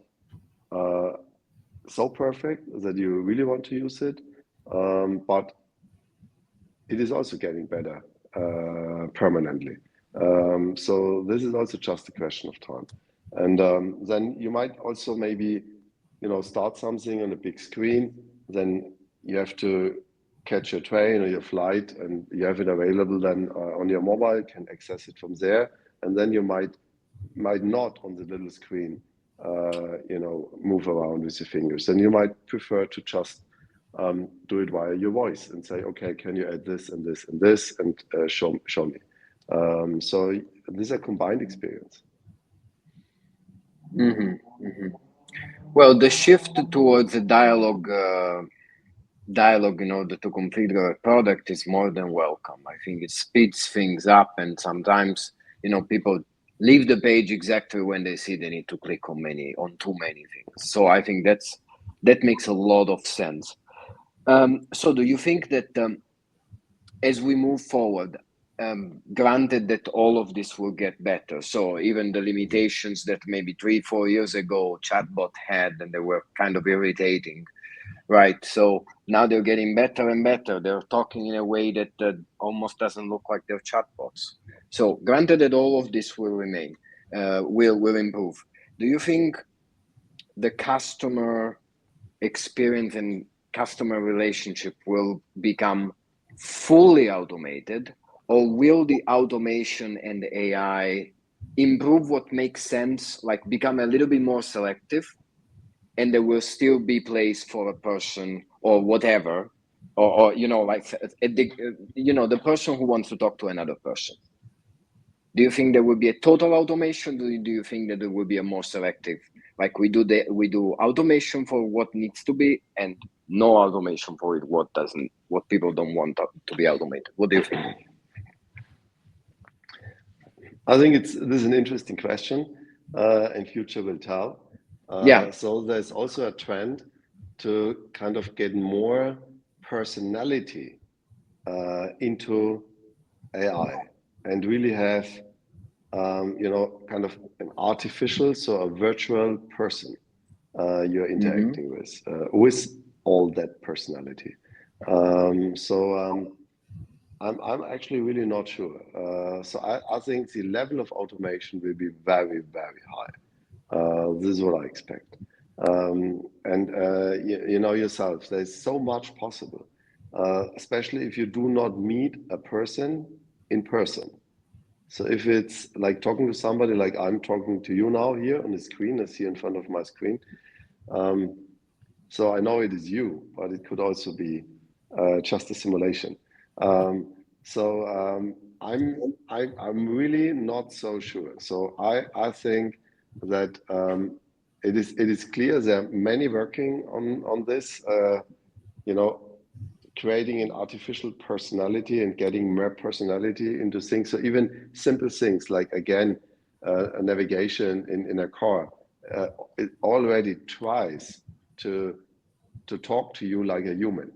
Speaker 2: so perfect that you really want to use it, but it is also getting better permanently. So this is also just a question of time. And then you might also maybe, start something on a big screen. Then you have to catch your train or your flight, and you have it available then on your mobile, can access it from there. And then you might not on the little screen, move around with your fingers. Then you might prefer to just do it via your voice and say, okay, can you add this and this and this, and show me. So this is a combined experience.
Speaker 1: Well, the shift towards a dialogue in order to configure a product is more than welcome. I think it speeds things up, and sometimes people leave the page exactly when they see they need to click on too many things. So I think that makes a lot of sense. So do you think that as we move forward, granted that all of this will get better, so even the limitations that maybe 3-4 years ago chatbot had, and they were kind of irritating, right? So now they're getting better and better. They're talking in a way that almost doesn't look like they're chatbots. So granted that all of this will remain, will improve, do you think the customer experience and customer relationship will become fully automated, or will the automation and the AI improve what makes sense, like become a little bit more selective, and there will still be place for a person or whatever, or the person who wants to talk to another person? Do you think there will be a total automation? Do you think that there will be a more selective, Like we do automation for what needs to be, and no automation for it what people don't want to be automated. What do you think?
Speaker 2: I think this is an interesting question, and future will tell. So there's also a trend to kind of get more personality into AI and really have kind of an artificial, so a virtual person you're interacting with all that personality. I'm actually really not sure. So I think the level of automation will be very, very high. This is what I expect. You know yourself, there's so much possible, especially if you do not meet a person in person. So if it's like talking to somebody like I'm talking to you now here on the screen, I see in front of my screen. So I know it is you, but it could also be just a simulation. I'm really not so sure. So I think that it is clear there are many working on this. Creating an artificial personality and getting more personality into things. So even simple things like, again, a navigation in a car, it already tries to talk to you like a human.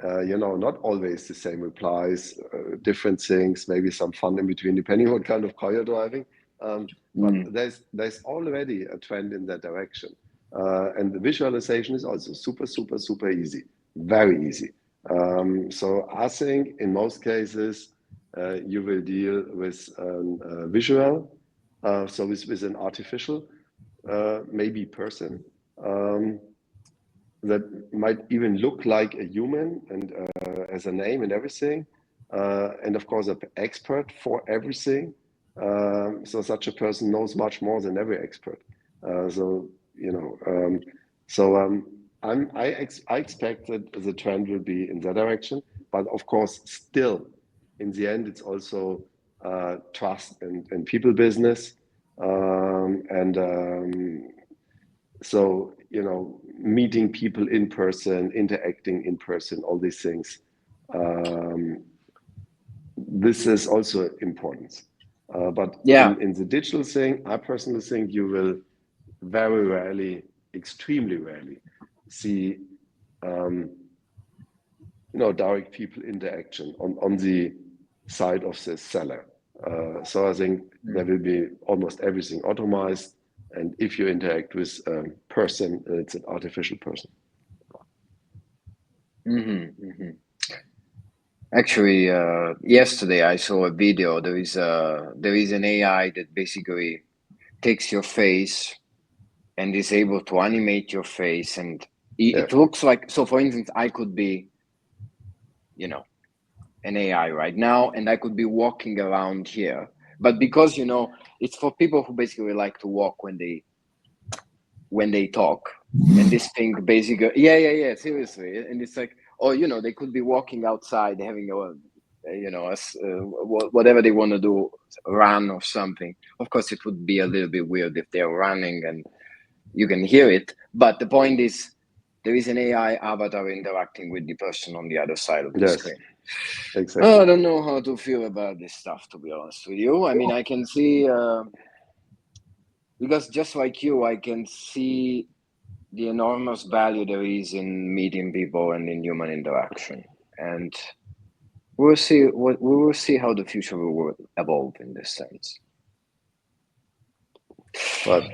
Speaker 2: Not always the same replies, different things, maybe some fun in between, depending on what kind of car you're driving. But there's already a trend in that direction. And the visualization is also super, super, super easy, very easy. So I think in most cases, you will deal with visual, so with an artificial, maybe person that might even look like a human and as a name and everything. And of course, an expert for everything. So such a person knows much more than every expert. I expect that the trend will be in that direction, but of course, still, in the end, it's also trust and people business, meeting people in person, interacting in person, all these things. This is also important. But in the digital thing, I personally think you will very rarely, extremely rarely, see direct people interaction on the side of the seller. So I think there will be almost everything automized, and if you interact with a person, it's an artificial person.
Speaker 1: Actually, yesterday I saw a video. There is an AI that basically takes your face and is able to animate your face, and it looks like, so for instance, I could be an AI right now, and I could be walking around here, but because it's for people who basically like to walk when they talk, and this thing basically seriously, and it's like, they could be walking outside having whatever they want to do, run or something. Of course, it would be a little bit weird if they're running and you can hear it, but the point is there is an AI avatar interacting with the person on the other side of the screen.
Speaker 2: Exactly.
Speaker 1: I don't know how to feel about this stuff, to be honest with you. I mean, I can see, because just like you, I can see the enormous value there is in meeting people and in human interaction. And we will see how the future will evolve in this sense.
Speaker 2: But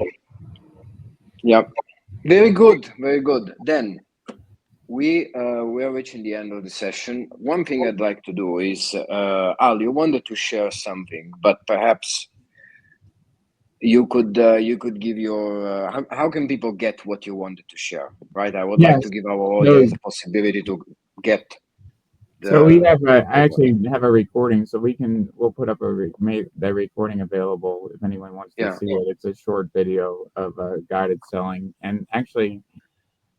Speaker 1: yeah, very good, very good. Then we are reaching the end of the session. One thing I'd like to do is, Al, you wanted to share something, but perhaps you could give your how can people get what you wanted to share, right? I would like to give our audience the possibility to get
Speaker 3: so we have I actually have a recording, so we'll put up that recording available if anyone wants to see it. It's a short video of guided selling, and actually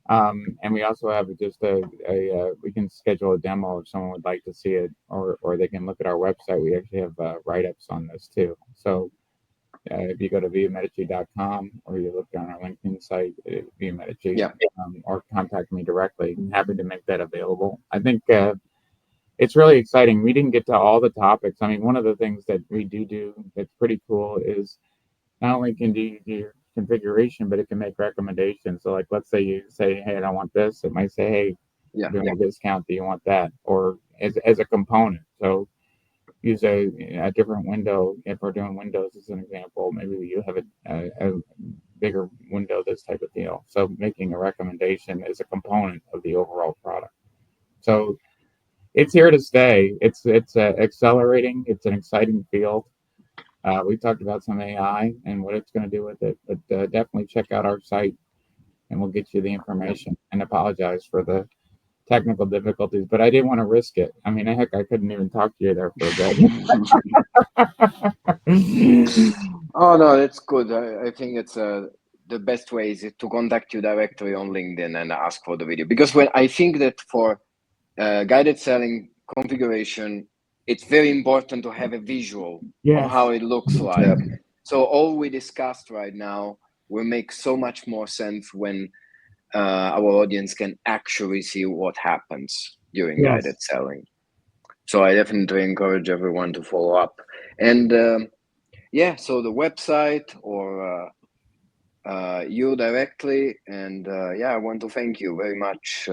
Speaker 3: and we also have just we can schedule a demo if someone would like to see it, or they can look at our website. We actually have write-ups on this too. So if you go to viamedici.com or you look on our LinkedIn site, Viamedici, or contact me directly. I'm happy to make that available. I think it's really exciting. We didn't get to all the topics. I mean, one of the things that we do that's pretty cool is not only can do your configuration, but it can make recommendations. So, like, let's say you say, "Hey, I don't want this." It might say, "Hey, doing a discount. Do you want that?" Or as a component. So use a different window. If we're doing Windows as an example, maybe you have a bigger window, this type of deal. So making a recommendation is a component of the overall product. So it's here to stay. It's accelerating. It's an exciting field. We talked about some AI and what it's going to do with it, but definitely check out our site and we'll get you the information. And apologize for the technical difficulties, but I didn't want to risk it. I mean, heck, I couldn't even talk to you there for a bit.
Speaker 1: Oh no, that's good. I think it's the best way is to contact you directly on LinkedIn and ask for the video, because when I think that for guided selling configuration, it's very important to have a visual of how it looks like. So all we discussed right now will make so much more sense when our audience can actually see what happens during guided selling. So I definitely encourage everyone to follow up. And so the website or you directly. And I want to thank you very much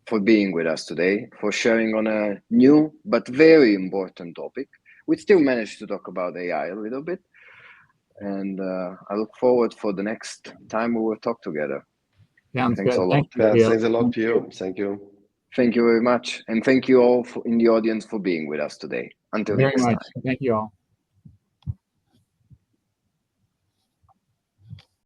Speaker 1: for being with us today, for sharing on a new but very important topic. We still managed to talk about AI a little bit. And I look forward for the next time we will talk together.
Speaker 3: Sounds
Speaker 1: Thanks
Speaker 3: good.
Speaker 1: a lot.
Speaker 2: Thanks a lot, Pio. Thank you.
Speaker 1: Thank you very much. And thank you all in the audience for being with us today. Until next time.
Speaker 3: Thank you all.